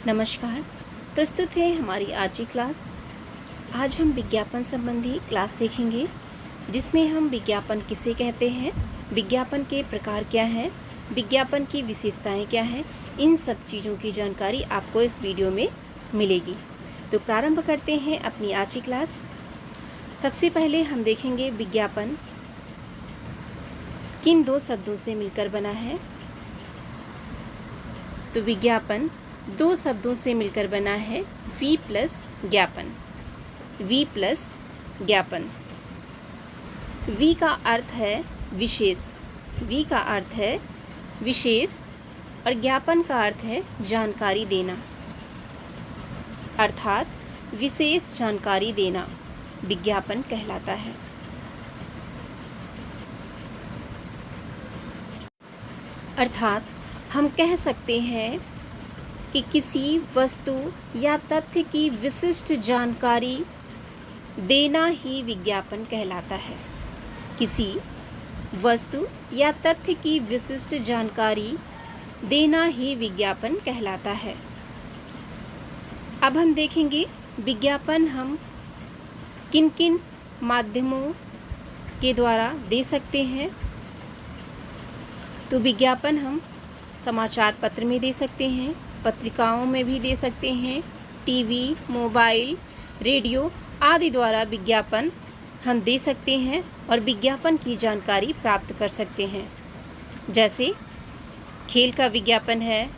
नमस्कार। प्रस्तुत है हमारी आज की क्लास। आज हम विज्ञापन संबंधी क्लास देखेंगे, जिसमें हम विज्ञापन किसे कहते हैं, विज्ञापन के प्रकार क्या हैं, विज्ञापन की विशेषताएं क्या हैं, इन सब चीज़ों की जानकारी आपको इस वीडियो में मिलेगी। तो प्रारंभ करते हैं अपनी आज की क्लास। सबसे पहले हम देखेंगे विज्ञापन किन दो शब्दों से मिलकर बना है। तो विज्ञापन दो शब्दों से मिलकर बना है, वी प्लस ज्ञापन। वी प्लस ज्ञापन। वी का अर्थ है विशेष, वी का अर्थ है विशेष और ज्ञापन का अर्थ है जानकारी देना, अर्थात विशेष जानकारी देना विज्ञापन कहलाता है। अर्थात हम कह सकते हैं कि किसी वस्तु या तथ्य की विशिष्ट जानकारी देना ही विज्ञापन कहलाता है। किसी वस्तु या तथ्य की विशिष्ट जानकारी देना ही विज्ञापन कहलाता है। अब हम देखेंगे विज्ञापन हम किन किन माध्यमों के द्वारा दे सकते हैं। तो विज्ञापन हम समाचार पत्र में दे सकते हैं, पत्रिकाओं में भी दे सकते हैं, टीवी, मोबाइल, रेडियो आदि द्वारा विज्ञापन हम दे सकते हैं और विज्ञापन की जानकारी प्राप्त कर सकते हैं। जैसे खेल का विज्ञापन है,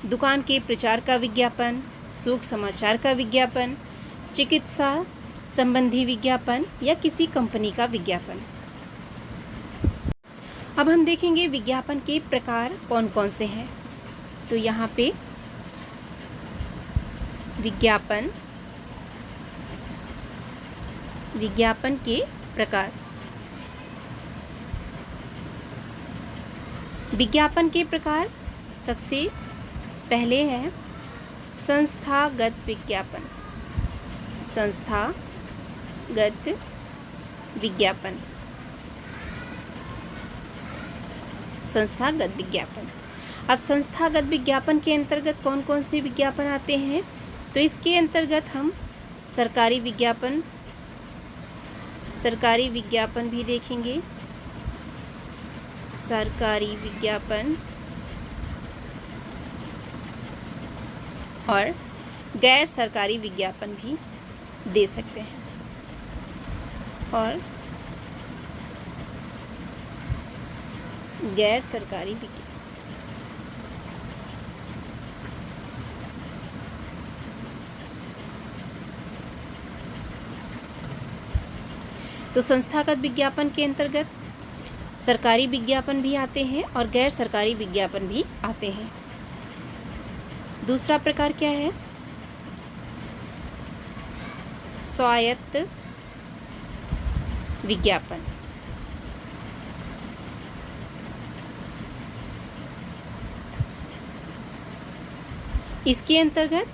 दुकान के प्रचार का विज्ञापन, सुख समाचार का विज्ञापन, चिकित्सा संबंधी विज्ञापन या किसी कंपनी का विज्ञापन। अब हम देखेंगे विज्ञापन के प्रकार कौन कौन से हैं। तो यहाँ पे विज्ञापन के प्रकार। विज्ञापन के प्रकार सबसे पहले है संस्थागत विज्ञापन। संस्थागत विज्ञापन। संस्थागत विज्ञापन। अब संस्थागत विज्ञापन के अंतर्गत कौन कौन से विज्ञापन आते हैं। तो इसके अंतर्गत हम सरकारी विज्ञापन भी देखेंगे। सरकारी विज्ञापन और गैर सरकारी विज्ञापन भी दे सकते हैं। और गैर सरकारी विज्ञापन। तो संस्थागत विज्ञापन के अंतर्गत सरकारी विज्ञापन भी आते हैं और गैर सरकारी विज्ञापन भी आते हैं। दूसरा प्रकार क्या है, स्वायत्त विज्ञापन। इसके अंतर्गत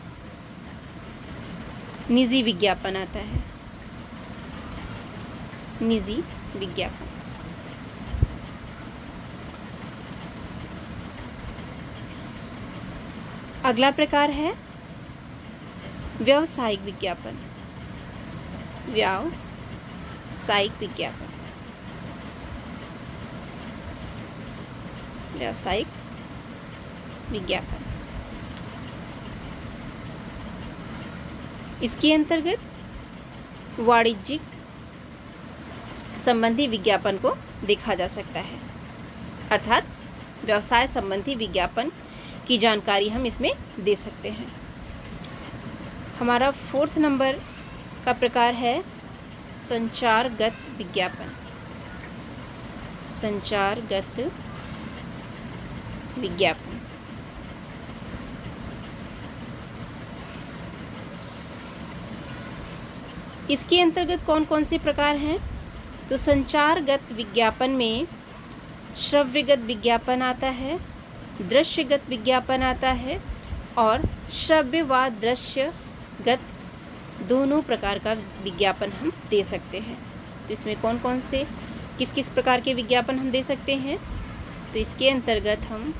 निजी विज्ञापन आता है। निजी विज्ञापन। अगला प्रकार है व्यावसायिक विज्ञापन। व्यावसायिक विज्ञापन। व्यावसायिक विज्ञापन। इसके अंतर्गत वाणिज्यिक संबंधी विज्ञापन को देखा जा सकता है, अर्थात व्यवसाय संबंधी विज्ञापन की जानकारी हम इसमें दे सकते हैं। हमारा 4th नंबर का प्रकार है संचारगत विज्ञापन। संचारगत विज्ञापन। इसके अंतर्गत कौन कौन से प्रकार हैं। तो संचारगत विज्ञापन में श्रव्यगत विज्ञापन आता है, दृश्यगत विज्ञापन आता है और श्रव्य व दृश्यगत दोनों प्रकार का विज्ञापन हम दे सकते हैं। तो इसमें कौन कौन से किस किस प्रकार के विज्ञापन हम दे सकते हैं। तो इसके अंतर्गत हम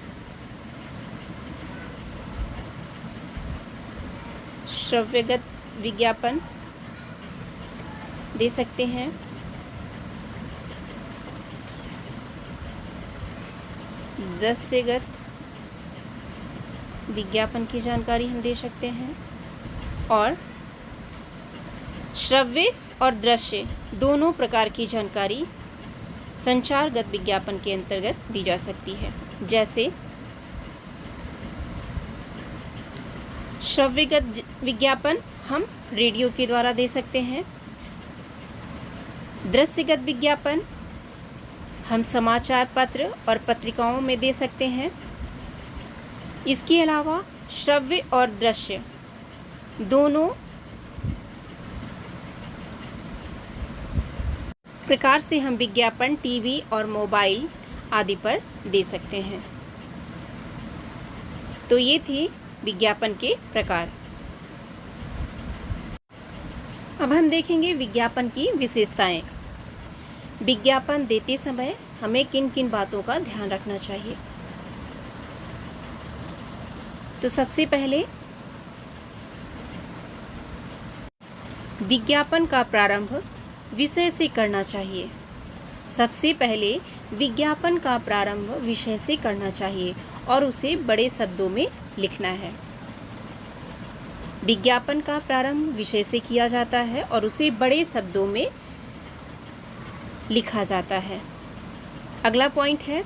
श्रव्यगत विज्ञापन दे सकते हैं। दृश्यगत विज्ञापन की जानकारी हम दे सकते हैं और श्रव्य और दृश्य दोनों प्रकार की जानकारी संचारगत विज्ञापन के अंतर्गत दी जा सकती है। जैसे श्रव्यगत विज्ञापन हम रेडियो के द्वारा दे सकते हैं। दृश्यगत विज्ञापन हम समाचार पत्र और पत्रिकाओं में दे सकते हैं। इसके अलावा श्रव्य और दृश्य दोनों प्रकार से हम विज्ञापन टीवी और मोबाइल आदि पर दे सकते हैं। तो ये थे विज्ञापन के प्रकार। अब हम देखेंगे विज्ञापन की विशेषताएं। विज्ञापन देते समय हमें किन किन बातों का ध्यान रखना चाहिए। तो सबसे पहले विज्ञापन का प्रारंभ विषय से करना चाहिए। सबसे पहले विज्ञापन का प्रारंभ विषय से करना चाहिए और उसे बड़े शब्दों में लिखना है। विज्ञापन का प्रारंभ विषय से किया जाता है और उसे बड़े शब्दों में लिखा जाता है। अगला पॉइंट है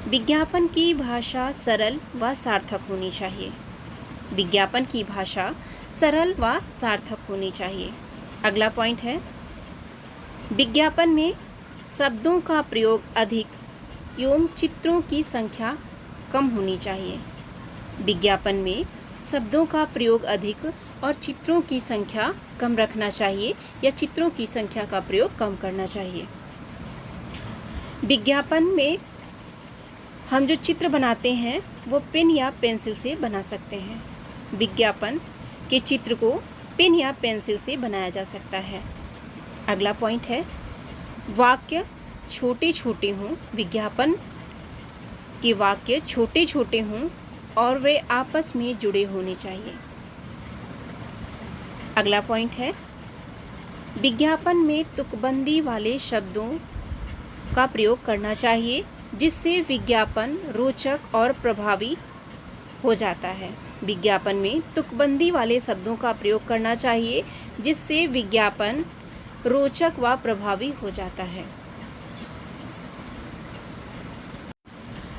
विज्ञापन की भाषा सरल व सार्थक होनी चाहिए। विज्ञापन की भाषा सरल व सार्थक होनी चाहिए। अगला पॉइंट है विज्ञापन में शब्दों का प्रयोग अधिक एवं चित्रों की संख्या कम होनी चाहिए। विज्ञापन में शब्दों का प्रयोग अधिक और चित्रों की संख्या कम रखना चाहिए या चित्रों की संख्या का प्रयोग कम करना चाहिए। विज्ञापन में हम जो चित्र बनाते हैं वो पेन या पेंसिल से बना सकते हैं। विज्ञापन के चित्र को पेन या पेंसिल से बनाया जा सकता है। अगला पॉइंट है वाक्य छोटे छोटे हों। विज्ञापन के वाक्य छोटे छोटे हों और वे आपस में जुड़े होने चाहिए। अगला पॉइंट है विज्ञापन में तुकबंदी वाले शब्दों का प्रयोग करना चाहिए जिससे विज्ञापन रोचक और प्रभावी हो जाता है। विज्ञापन में तुकबंदी वाले शब्दों का प्रयोग करना चाहिए जिससे विज्ञापन रोचक व प्रभावी हो जाता है।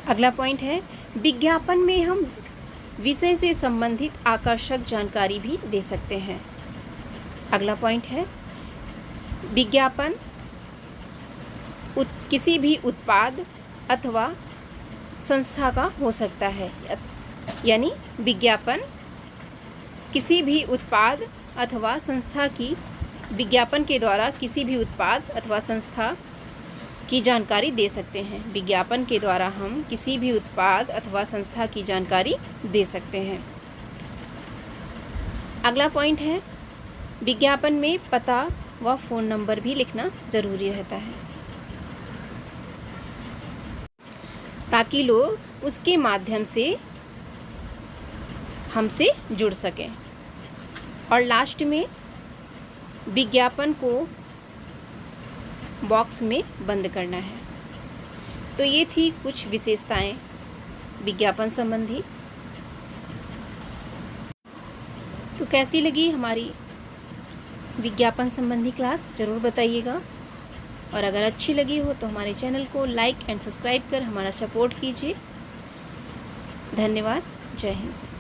अगला पॉइंट है विज्ञापन में हम विषय से संबंधित आकर्षक जानकारी भी दे सकते हैं। अगला पॉइंट है विज्ञापन किसी भी उत्पाद अथवा संस्था का हो सकता है। यानी विज्ञापन किसी भी उत्पाद अथवा संस्था की विज्ञापन के द्वारा किसी भी उत्पाद अथवा संस्था की जानकारी दे सकते हैं। विज्ञापन के द्वारा हम किसी भी उत्पाद अथवा संस्था की जानकारी दे सकते हैं। अगला पॉइंट है विज्ञापन में पता व फ़ोन नंबर भी लिखना ज़रूरी रहता है ताकि लोग उसके माध्यम से हमसे जुड़ सकें। और लास्ट में विज्ञापन को बॉक्स में बंद करना है। तो ये थी कुछ विशेषताएं विज्ञापन संबंधी। तो कैसी लगी हमारी विज्ञापन संबंधी क्लास ज़रूर बताइएगा। और अगर अच्छी लगी हो तो हमारे चैनल को लाइक एंड सब्सक्राइब कर हमारा सपोर्ट कीजिए। धन्यवाद। जय हिंद।